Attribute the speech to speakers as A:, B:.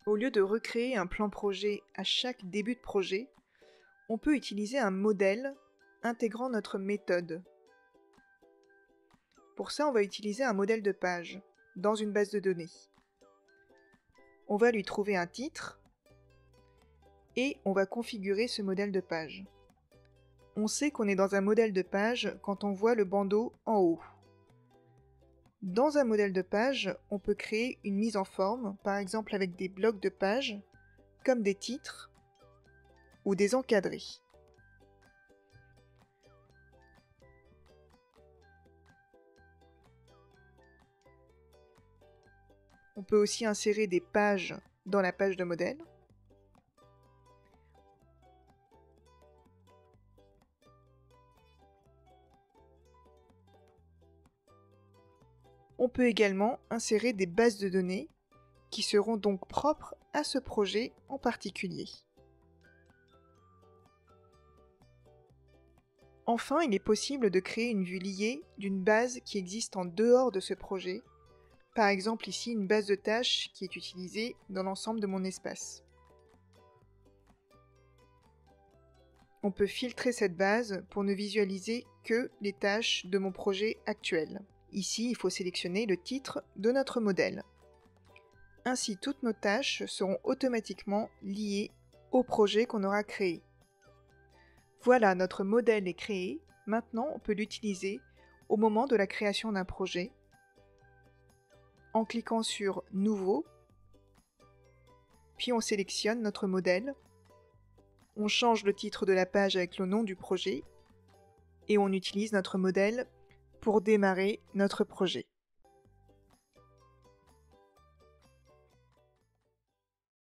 A: Au lieu de recréer un plan projet à chaque début de projet, on peut utiliser un modèle intégrant notre méthode. Pour ça, on va utiliser un modèle de page dans une base de données. On va lui trouver un titre et on va configurer ce modèle de page. On sait qu'on est dans un modèle de page quand on voit le bandeau en haut. Dans un modèle de page, on peut créer une mise en forme, par exemple avec des blocs de page, comme des titres ou des encadrés. On peut aussi insérer des pages dans la page de modèle. On peut également insérer des bases de données qui seront donc propres à ce projet en particulier. Enfin, il est possible de créer une vue liée d'une base qui existe en dehors de ce projet. Par exemple ici une base de tâches qui est utilisée dans l'ensemble de mon espace. On peut filtrer cette base pour ne visualiser que les tâches de mon projet actuel. Ici, il faut sélectionner le titre de notre modèle. Ainsi, toutes nos tâches seront automatiquement liées au projet qu'on aura créé. Voilà, notre modèle est créé. Maintenant, on peut l'utiliser au moment de la création d'un projet en cliquant sur « Nouveau », puis on sélectionne notre modèle, on change le titre de la page avec le nom du projet et on utilise notre modèle pour démarrer notre projet.